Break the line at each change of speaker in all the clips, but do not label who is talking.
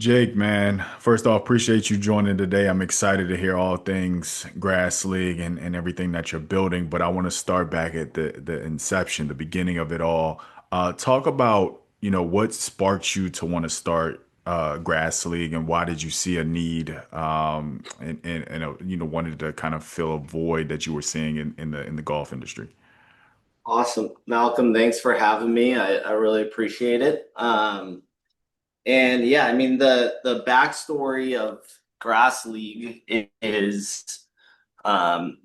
Jake, man, first off, appreciate you joining today. I'm excited to hear all things Grass League and everything that you're building, but I want to start back at the inception, the beginning of it all. Talk about, what sparked you to want to start Grass League and why did you see a need and wanted to kind of fill a void that you were seeing in the golf industry.
Awesome. Malcolm, thanks for having me. I really appreciate it. And yeah, I mean the backstory of Grass League is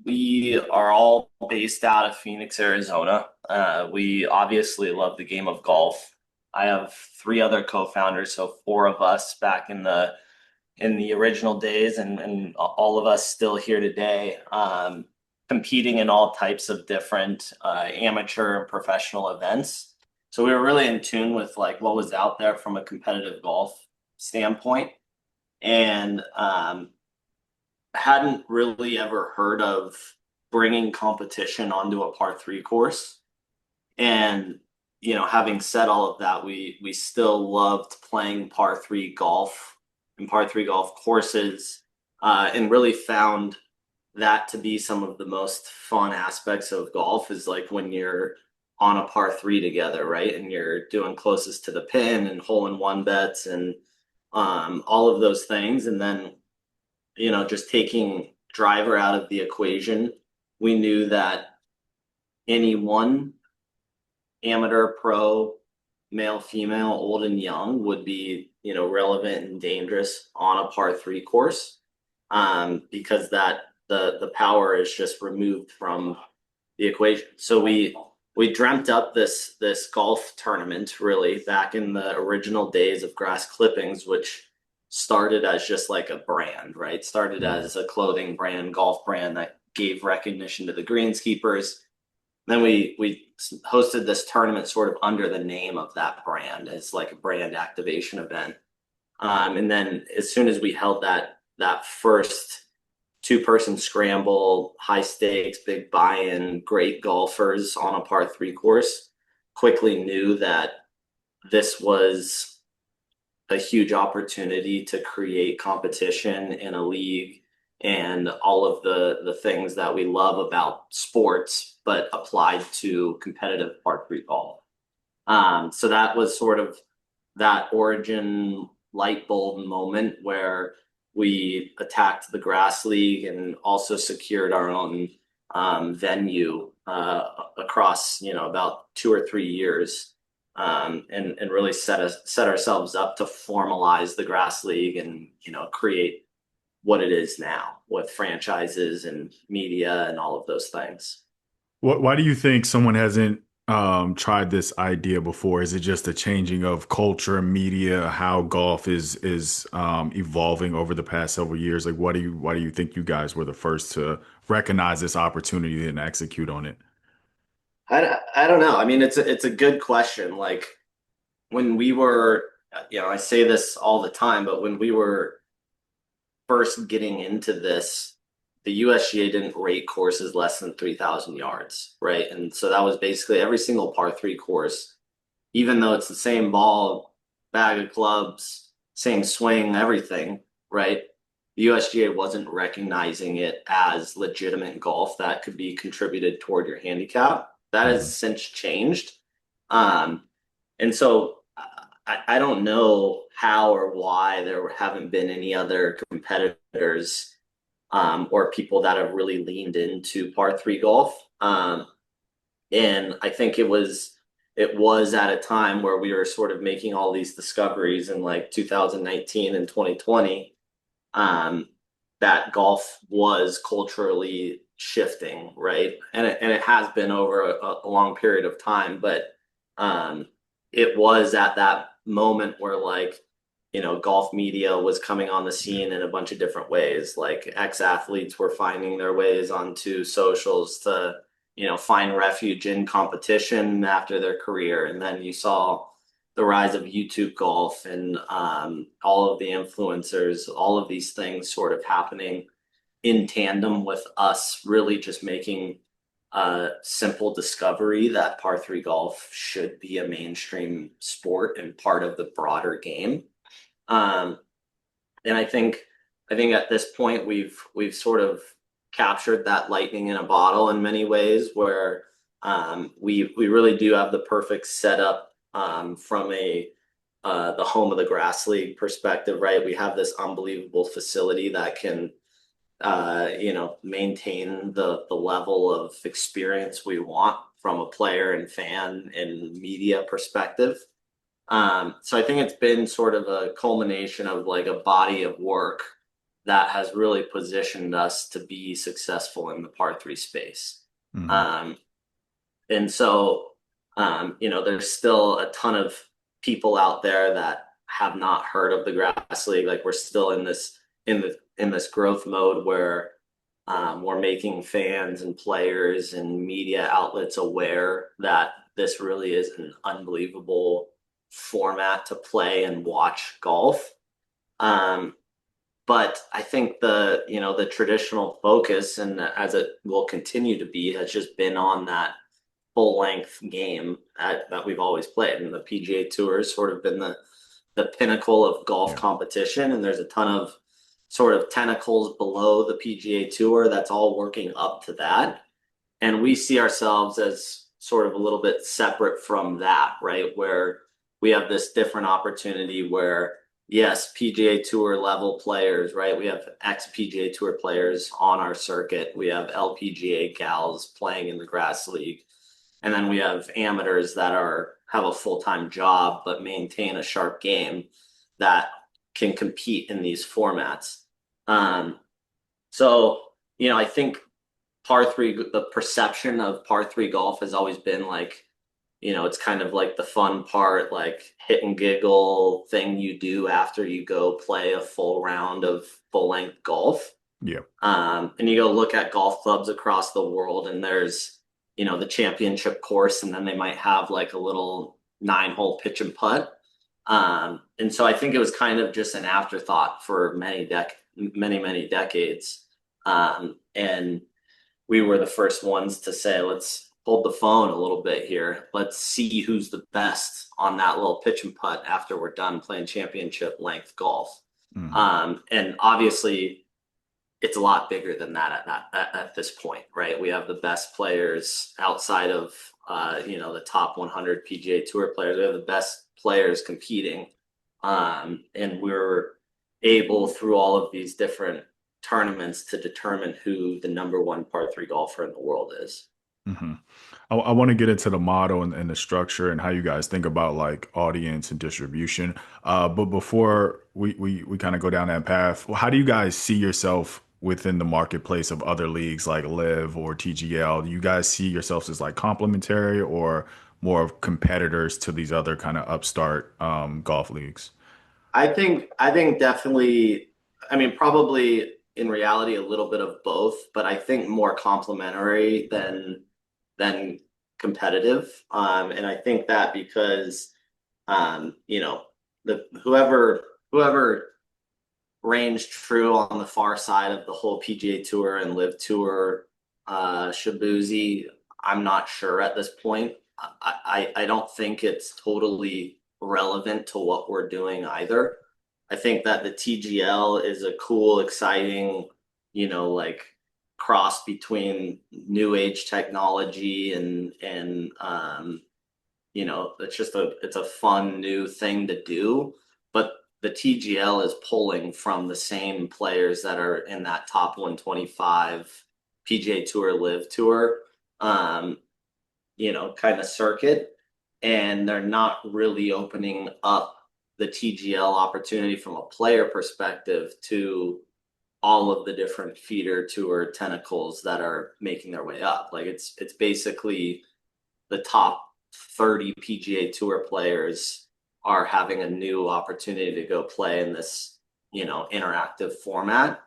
we are all based out of Phoenix, Arizona. We obviously love the game of golf. I have three other co-founders, so four of us back in the original days, and all of us still here today, competing in all types of different amateur and professional events. So we were really in tune with like what was out there from a competitive golf standpoint, and hadn't really ever heard of bringing competition onto a par three course. And having said all of that, we still loved playing par three golf and par three golf courses, and really found that to be some of the most fun aspects of golf is like when you're on a par three together, right? And you're doing closest to the pin and hole in one bets and all of those things. And then, just taking driver out of the equation, we knew that any one amateur, pro, male, female, old and young would be, relevant and dangerous on a par three course, because that the power is just removed from the equation. So we dreamt up this golf tournament really back in the original days of Grass Clippings, which started as just like a brand, right? Started as a clothing brand, golf brand that gave recognition to the greenskeepers. Then we hosted this tournament sort of under the name of that brand as like a brand activation event. And then as soon as we held that first two-person scramble, high stakes, big buy-in, great golfers on a par three course, quickly knew that this was a huge opportunity to create competition in a league and all of the things that we love about sports, but applied to competitive par three golf. So that was sort of that origin light bulb moment where we attacked the Grass League and also secured our own venue across about 2 or 3 years, and really set ourselves up to formalize the Grass League and create what it is now with franchises and media and all of those things.
Why do you think someone hasn't tried this idea before? Is it just a changing of culture, media, how golf is evolving over the past several years? Like, why do you think you guys were the first to recognize this opportunity and execute on it?
I don't know. I mean, it's a good question. Like when we were, I say this all the time, but when we were first getting into this, the USGA didn't rate courses less than 3,000 yards, right? And so that was basically every single par three course, even though it's the same ball, bag of clubs, same swing, everything, right? The USGA wasn't recognizing it as legitimate golf that could be contributed toward your handicap. That has
Mhm.
since changed. Um, and so I don't know how or why there haven't been any other competitors, or people that have really leaned into par three golf. And I think it was at a time where we were sort of making all these discoveries in like 2019 and 2020, um, that golf was culturally shifting, right? And it has been over a long period of time, but um, it was at that moment where like golf media was coming on the scene in a bunch of different ways. Like ex-athletes were finding their ways onto socials to find refuge in competition after their career. And then you saw the rise of YouTube golf and all of the influencers, all of these things sort of happening in tandem with us really just making a simple discovery that par three golf should be a mainstream sport and part of the broader game. Um, and I think at this point we've sort of captured that lightning in a bottle in many ways, where we really do have the perfect setup from a the home of the grass league perspective, right? We have this unbelievable facility that can maintain the level of experience we want from a player and fan and media perspective. So I think it's been sort of a culmination of like a body of work that has really positioned us to be successful in the par three space.
Hmm.
Um, and so, there's still a ton of people out there that have not heard of the grass league. Like we're still in this growth mode where we're making fans and players and media outlets aware that this really is an unbelievable format to play and watch golf. Um, but I think the traditional focus, and as it will continue to be, has just been on that full length game that we've always played. And the PGA Tour has sort of been the pinnacle of golf
Yeah.
competition, and there's a ton of sort of tentacles below the PGA Tour that's all working up to that. And we see ourselves as sort of a little bit separate from that, right? Where we have this different opportunity where, yes, PGA Tour level players, right? We have ex PGA Tour players on our circuit. We have LPGA gals playing in the grass league. And then we have amateurs that have a full-time job but maintain a sharp game that can compete in these formats. Um, so, I think par three, the perception of par three golf has always been like, it's kind of like the fun part, like hit and giggle thing you do after you go play a full round of full length golf.
Yeah.
And you go look at golf clubs across the world, and there's, the championship course, and then they might have like a little 9-hole pitch and putt. And so I think it was kind of just an afterthought for many decades. And we were the first ones to say, let's hold the phone a little bit here. Let's see who's the best on that little pitch and putt after we're done playing championship length golf.
Hmm.
And obviously, it's a lot bigger than that at this point, right? We have the best players outside of the top 100 PGA Tour players. We have the best players competing, and we're able through all of these different tournaments to determine who the number one par three golfer in the world is.
Hmm. I want to get into the model and the structure and how you guys think about like audience and distribution. But before we kind of go down that path, well, how do you guys see yourself within the marketplace of other leagues like Live or TGL? Do you guys see yourselves as like complementary or more of competitors to these other kind of upstart golf leagues?
I think definitely, I mean, probably in reality a little bit of both, but I think more complementary than competitive. And I think that because the whoever reigns true on the far side of the whole PGA Tour and Live Tour shabuzi, I'm not sure at this point. I don't think it's totally relevant to what we're doing either. I think that the TGL is a cool, exciting, like cross between new age technology and it's a fun new thing to do. But the TGL is pulling from the same players that are in that top 125 PGA Tour Live Tour kind of circuit, and they're not really opening up the TGL opportunity from a player perspective to all of the different feeder tour tentacles that are making their way up. Like it's basically the top 30 PGA Tour players are having a new opportunity to go play in this, interactive format.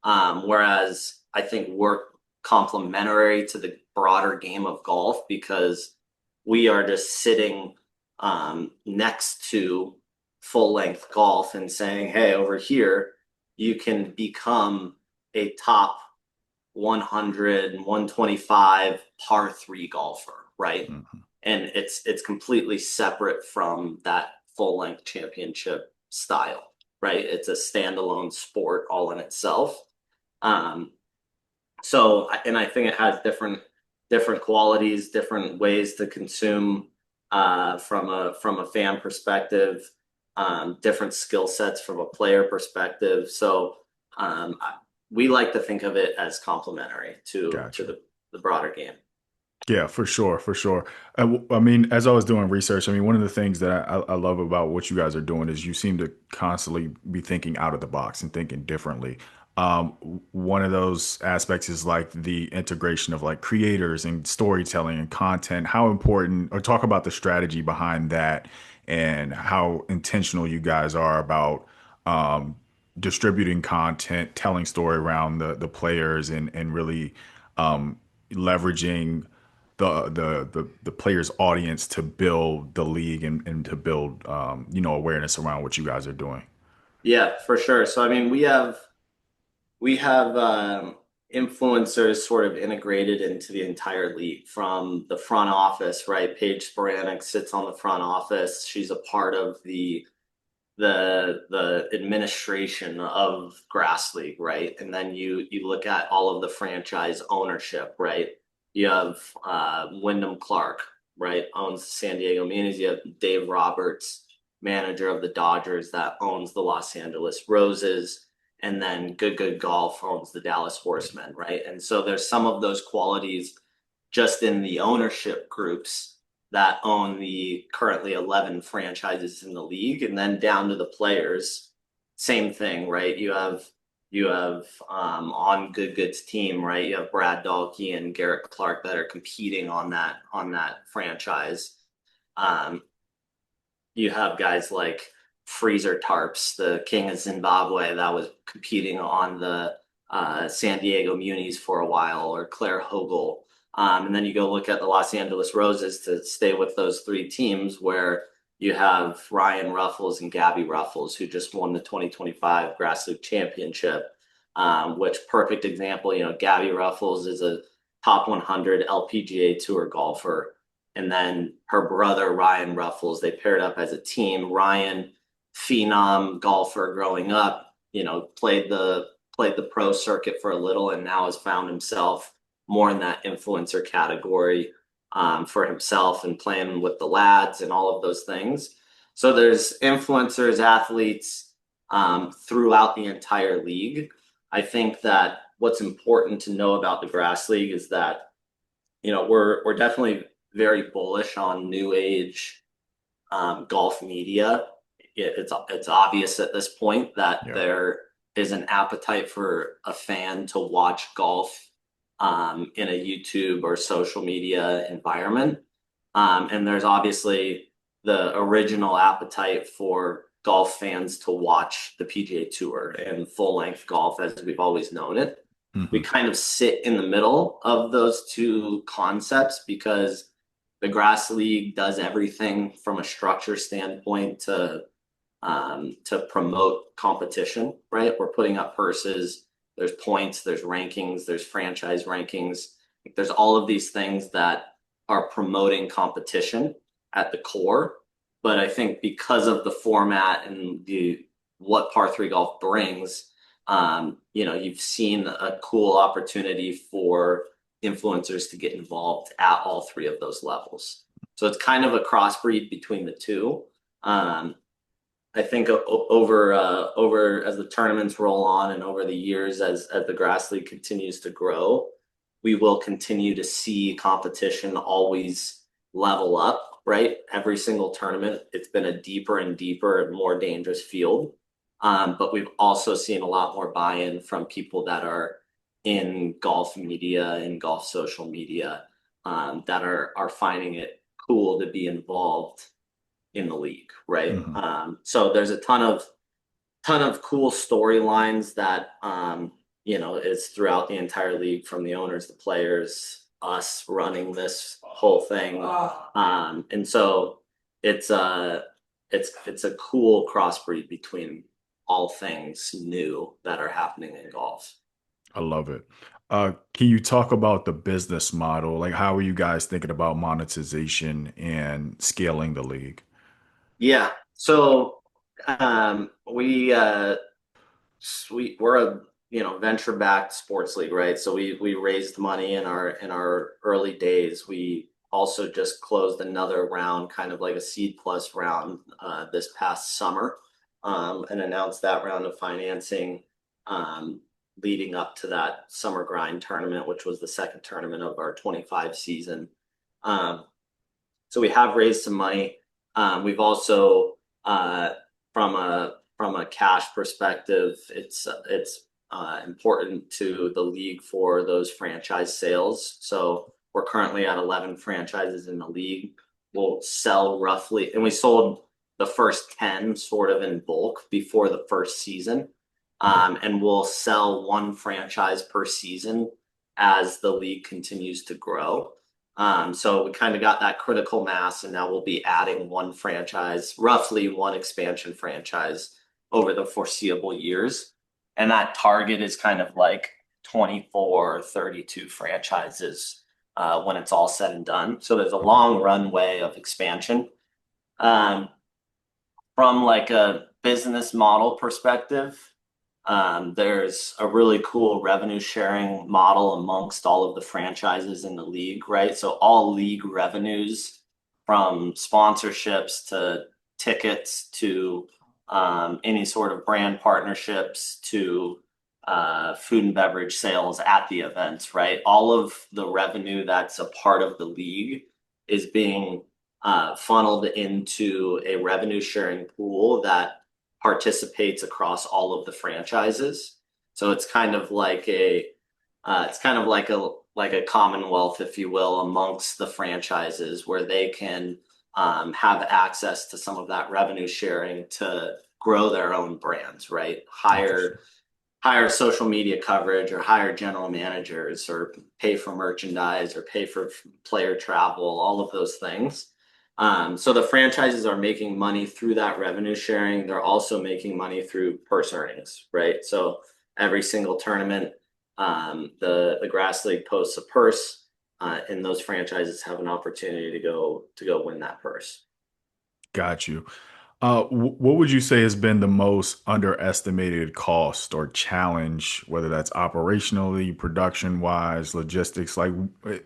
Whereas I think we're complementary to the broader game of golf because we are just sitting next to full length golf and saying, hey, over here, you can become a top 100, 125 par three golfer, right?
Mhm.
And it's completely separate from that full length championship style. right? It's a standalone sport all in itself. Um, so, and I think it has different qualities, different ways to consume from a fan perspective, different skill sets from a player perspective. So, we like to think of it as complementary to
Gotcha.
the broader game.
Yeah, for sure, for sure. I mean, as I was doing research, I mean, one of the things that I love about what you guys are doing is you seem to constantly be thinking out of the box and thinking differently. One of those aspects is like the integration of like creators and storytelling and content. How important, or talk about the strategy behind that and how intentional you guys are about um, distributing content, telling story around the players, and really leveraging the players' audience to build the league and to build awareness around what you guys are doing.
Yeah, for sure. So I mean, we have influencers sort of integrated into the entire league from the front office, right? Paige Sporanic sits on the front office. She's a part of the administration of Grass League, right? And then you look at all of the franchise ownership, right? You have Wyndham Clark, right? Owns the San Diego Munis. You have Dave Roberts, manager of the Dodgers, that owns the Los Angeles Roses. And then Good Golf owns the Dallas Horsemen, right? And so there's some of those qualities just in the ownership groups that own the currently 11 franchises in the league, and then down to the players, same thing, right? You have on Good's team, right? You have Brad Dahlke and Garrett Clark that are competing on that franchise. Um, you have guys like Freezer Tarps, the king of Zimbabwe, that was competing on the San Diego Munis for a while, or Claire Hogle. And then you go look at the Los Angeles Roses to stay with those three teams, where you have Ryan Ruffles and Gabby Ruffles, who just won the 2025 Grass League Championship. Which, perfect example, Gabby Ruffles is a top 100 LPGA Tour golfer, and then her brother Ryan Ruffles. They paired up as a team. Ryan, phenom golfer growing up, played the pro circuit for a little, and now has found himself more in that influencer category for himself and playing with the lads and all of those things. So there's influencers, athletes throughout the entire league. I think that what's important to know about the Grass League is that we're definitely very bullish on new age golf media. It's obvious at this point that
Yeah.
there is an appetite for a fan to watch golf in a YouTube or social media environment. And there's obviously the original appetite for golf fans to watch the PGA Tour and full length golf as we've always known it. We
Hmm.
kind of sit in the middle of those two concepts because the Grass League does everything from a structure standpoint to promote competition, right? We're putting up purses, there's points, there's rankings, there's franchise rankings. There's all of these things that are promoting competition at the core. But I think because of the format and the what par three golf brings, you've seen a cool opportunity for influencers to get involved at all three of those levels. So it's kind of a crossbreed between the two. Um, I think over as the tournaments roll on and over the years as the Grass League continues to grow, we will continue to see competition always level up, right? Every single tournament, it's been a deeper and deeper and more dangerous field. But we've also seen a lot more buy-in from people that are in golf media and golf social media that are finding it cool to be involved in the league, right?
Hmm.
So there's a ton of cool storylines that is throughout the entire league, from the owners, the players, us running this whole thing, and so it's a it's a cool crossbreed between all things new that are happening in golf.
I love it. Can you talk about the business model? Like, how are you guys thinking about monetization and scaling the league?
Yeah. So We we're a venture backed sports league, right? So we raised money in our early days. We also just closed another round, kind of like a seed plus round, this past summer, and announced that round of financing, um, leading up to that summer grind tournament, which was the second tournament of our 25 season. Um, so we have raised some money. We've also, from a cash perspective, it's important to the league for those franchise sales. So we're currently at 11 franchises in the league. We'll sell roughly, and we sold the first 10 sort of in bulk before the first season. And we'll sell one franchise per season as the league continues to grow. So we kind of got that critical mass, and now we'll be adding one franchise, roughly one expansion franchise over the foreseeable years. And that target is kind of like 24 or 32 franchises when it's all said and done. So there's a
Okay.
long runway of expansion. Um, from like a business model perspective, there's a really cool revenue sharing model amongst all of the franchises in the league, right? So all league revenues, from sponsorships to tickets to any sort of brand partnerships to food and beverage sales at the events, right? All of the revenue that's a part of the league is being funneled into a revenue sharing pool that participates across all of the franchises. So it's kind of like a commonwealth, if you will, amongst the franchises where they can have access to some of that revenue sharing to grow their own brands, right?
Interesting.
Hire social media coverage or hire general managers or pay for merchandise or pay for player travel, all of those things. So the franchises are making money through that revenue sharing. They're also making money through purse earnings, right? So every single tournament, the grass league posts a purse, and those franchises have an opportunity to go win that purse.
Got you. What would you say has been the most underestimated cost or challenge, whether that's operationally, production wise, logistics, like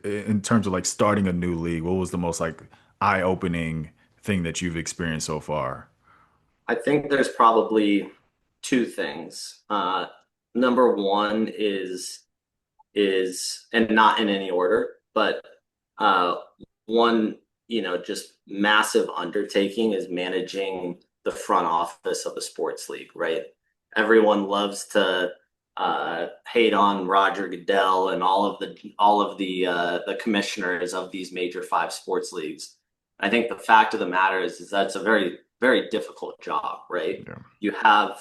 in terms of like starting a new league? What was the most like eye opening thing that you've experienced so far?
I think there's probably two things. Number one is and not in any order, but uh, one, just massive undertaking is managing the front office of a sports league, right? Everyone loves to hate on Roger Goodell and all of the commissioners of these major five sports leagues. I think the fact of the matter is that's a very, very difficult job, right?
Yeah.
You have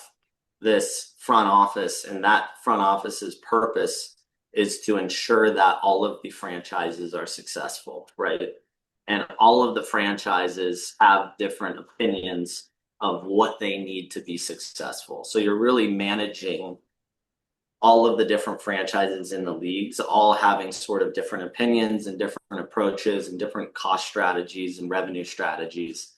this front office, and that front office's purpose is to ensure that all of the franchises are successful, right? And all of the franchises have different opinions of what they need to be successful. So you're really managing all of the different franchises in the leagues, all having sort of different opinions and different approaches and different cost strategies and revenue strategies,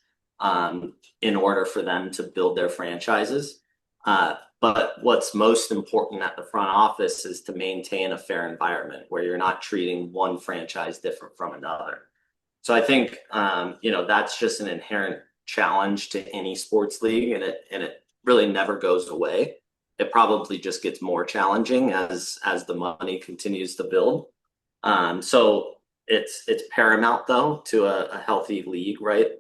in order for them to build their franchises. But what's most important at the front office is to maintain a fair environment where you're not treating one franchise different from another. So I think that's just an inherent challenge to any sports league, and it really never goes away. It probably just gets more challenging as the money continues to build. So it's paramount though to a healthy league, right?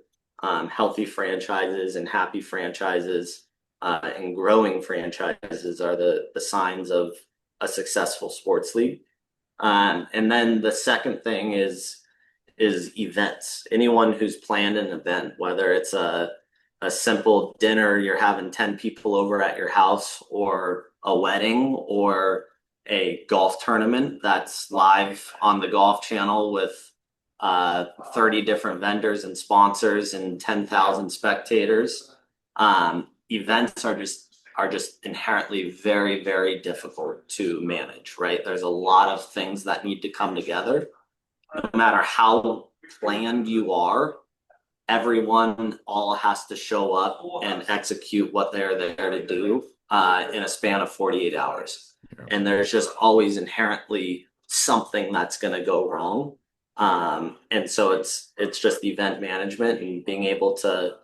Healthy franchises and happy franchises and growing franchises are the signs of a successful sports league. And then the second thing is events. Anyone who's planned an event, whether it's a simple dinner, you're having 10 people over at your house, or a wedding, or a golf tournament that's live on the golf channel with 30 different vendors and sponsors and 10,000 spectators. Events are just inherently very, very difficult to manage, right? There's a lot of things that need to come together. No matter how planned you are, everyone all has to show up and execute what they're there to do in a span of 48 hours.
Yeah,
And there's just always inherently something that's going to go wrong. And so it's just event management and being able to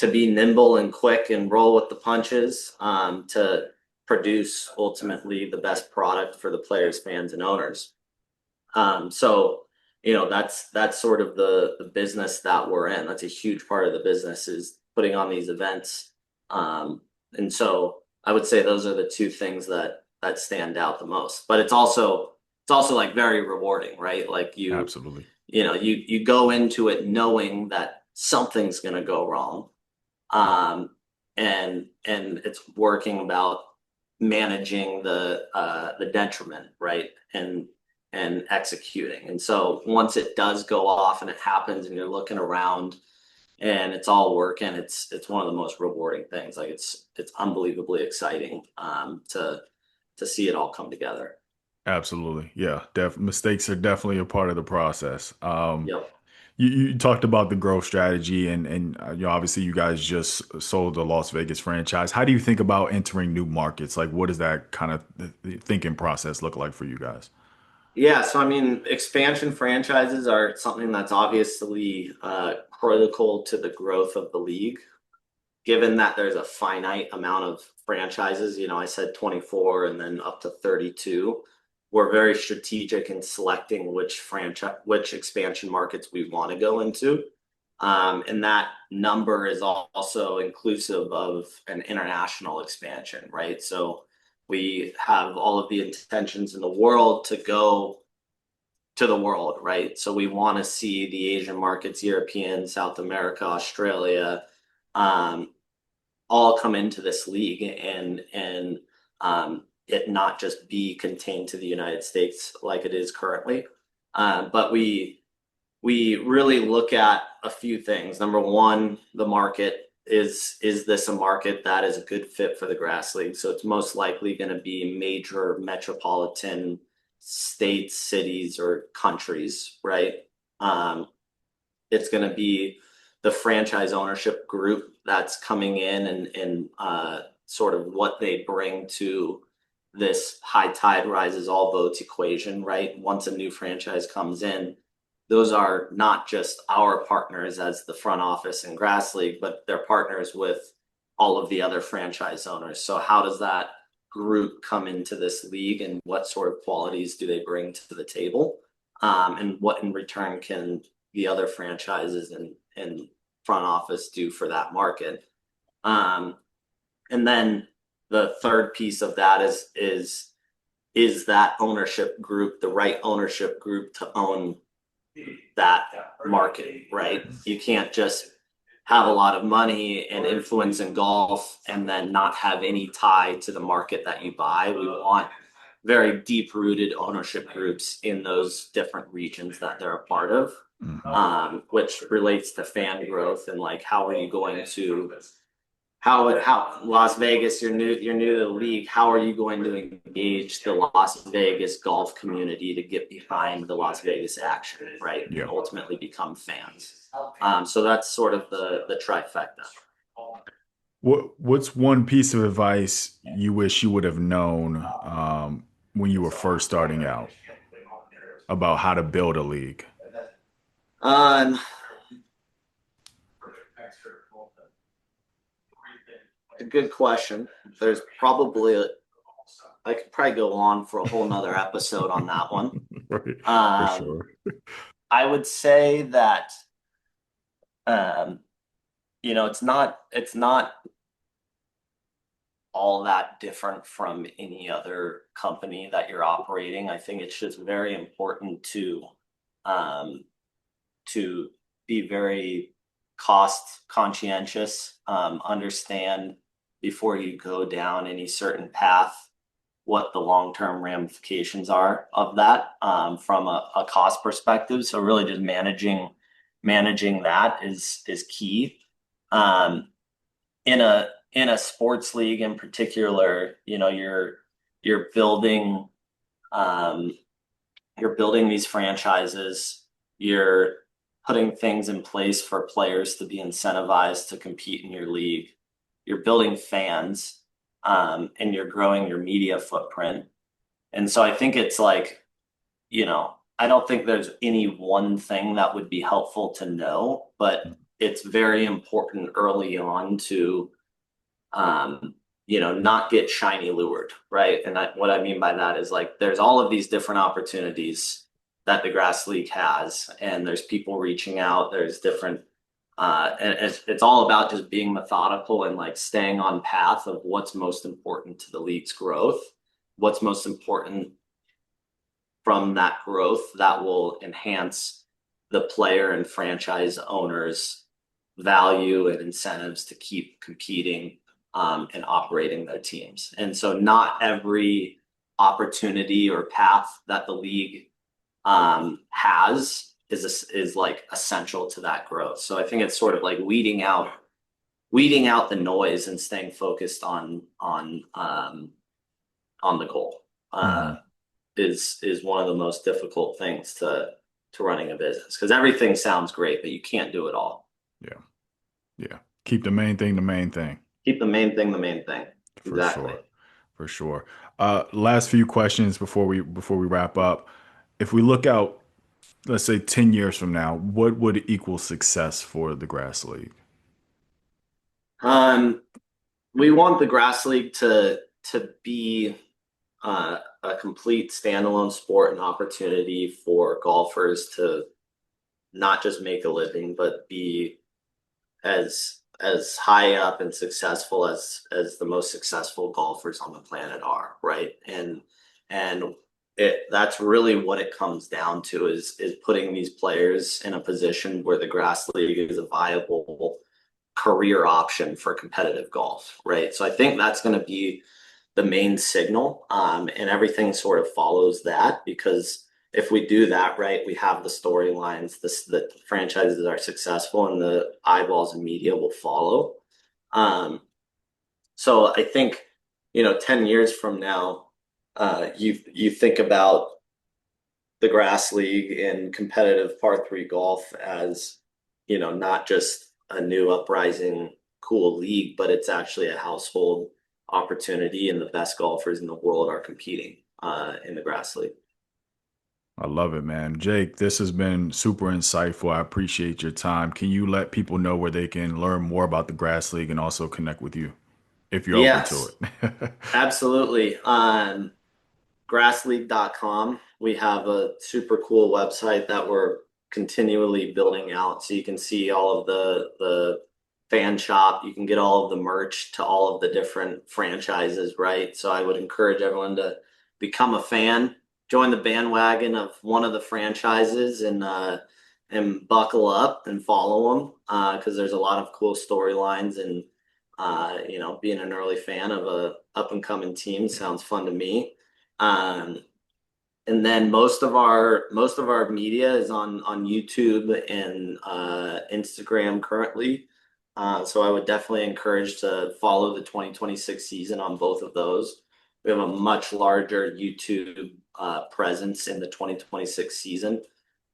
be nimble and quick and roll with the punches to produce ultimately the best product for the players, fans, and owners. So that's sort of the business that we're in. That's a huge part of the business is putting on these events. And so I would say those are the two things that stand out the most. But it's also like very rewarding, right? Like
absolutely.
you go into it knowing that something's going to go wrong, and it's working about managing the detriment, right? And executing. And so once it does go off and it happens and you're looking around and it's all working, it's one of the most rewarding things. Like it's unbelievably exciting to see it all come together.
Absolutely. Yeah. Mistakes are definitely a part of the process.
Yep.
You talked about the growth strategy and obviously you guys just sold the Las Vegas franchise. How do you think about entering new markets? Like, what does that kind of the thinking process look like for you guys?
Yeah, so I mean, expansion franchises are something that's obviously critical to the growth of the league. Given that there's a finite amount of franchises, I said 24 and then up to 32, we're very strategic in selecting which expansion markets we want to go into. And that number is also inclusive of an international expansion, right? So we have all of the intentions in the world to go to the world, right? So we want to see the Asian markets, European, South America, Australia, um, all come into this league and it not just be contained to the United States like it is currently. But we really look at a few things. Number one, the market. Is this a market that is a good fit for the grass league? So it's most likely going to be major metropolitan states, cities, or countries, right? Um, it's going to be the franchise ownership group that's coming in and sort of what they bring to this high tide rises all boats equation, right? Once a new franchise comes in, those are not just our partners as the front office and grass league, but they're partners with all of the other franchise owners. So how does that group come into this league and what sort of qualities do they bring to the table? And what in return can the other franchises and front office do for that market? Um, and then the third piece of that is that ownership group the right ownership group to own that market, right? You can't just have a lot of money and influence in golf and then not have any tie to the market that you buy. We want very deep rooted ownership groups in those different regions that they're a part of,
Hmm.
which relates to fan growth and like how are you going to how Las Vegas, you're new to the league. How are you going to engage the Las Vegas golf community to get behind the Las Vegas action, right? And
Yeah.
ultimately become fans. So that's sort of the trifecta.
What's one piece of advice you wish you would have known when you were first starting out about how to build a league?
Um, a good question. There's probably I could probably go on for a whole nother episode on that one.
Right, for
Um,
sure.
I would say that um, it's not all that different from any other company that you're operating. I think it's just very important um, to be very cost conscientious, understand before you go down any certain path what the long-term ramifications are of that from a cost perspective. So really just managing that is key. Um, in a sports league in particular, you're building um, you're building these franchises. You're putting things in place for players to be incentivized to compete in your league. You're building fans, and you're growing your media footprint. And so I think it's like, I don't think there's any one thing that would be helpful to know, but it's very important early on to, um, not get shiny lured, right? And what I mean by that is like there's all of these different opportunities that the grass league has, and there's people reaching out. There's different, and it's all about just being methodical and like staying on path of what's most important to the league's growth, what's most important from that growth that will enhance the player and franchise owners' value and incentives to keep competing, and operating their teams. And so, not every opportunity or path that the league has is like essential to that growth. So I think it's sort of like weeding out the noise and staying focused on the goal.
Hmm.
Is one of the most difficult things to running a business because everything sounds great, but you can't do it all.
Yeah. Yeah. Keep the main thing the main thing.
Keep the main thing the main thing.
For
Exactly.
sure. For sure. Last few questions before we wrap up. If we look out, let's say 10 years from now, what would equal success for the grass league?
Um, we want the grass league to be a complete standalone sport and opportunity for golfers to not just make a living, but be as high up and successful as the most successful golfers on the planet are, right? And that's really what it comes down to is putting these players in a position where the grass league is a viable career option for competitive golf, right? So I think that's going to be the main signal, and everything sort of follows that because if we do that right, we have the storylines, the franchises are successful, and the eyeballs and media will follow. Um, so I think 10 years from now, you think about the grass league and competitive par three golf as not just a new uprising cool league, but it's actually a household opportunity, and the best golfers in the world are competing in the grass league.
I love it, man. Jake, this has been super insightful. I appreciate your time. Can you let people know where they can learn more about the grass league and also connect with you if you're open to
Yes,
it?
absolutely. Grassleague.com. We have a super cool website that we're continually building out. So you can see all of the fan shop. You can get all of the merch to all of the different franchises, right? So I would encourage everyone to become a fan, join the bandwagon of one of the franchises, and buckle up and follow them because there's a lot of cool storylines, and being an early fan of a up and coming team sounds fun to me. Um, and then most of our media is on YouTube and Instagram currently. So I would definitely encourage to follow the 2026 season on both of those. We have a much larger YouTube presence in the 2026 season,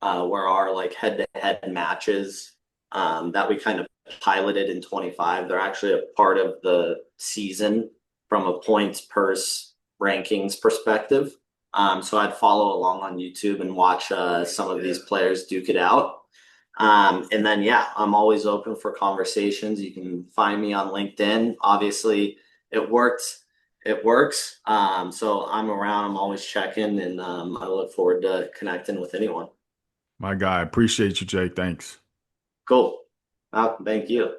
where our like head-to-head matches that we kind of piloted in 25, they're actually a part of the season from a points purse rankings perspective. So I'd follow along on YouTube and watch some of these players duke it out. And then, yeah, I'm always open for conversations. You can find me on LinkedIn. Obviously, it worked. It works. So I'm around. I'm always checking, and I look forward to connecting with anyone.
My guy, appreciate you, Jake. Thanks.
Cool. Thank you.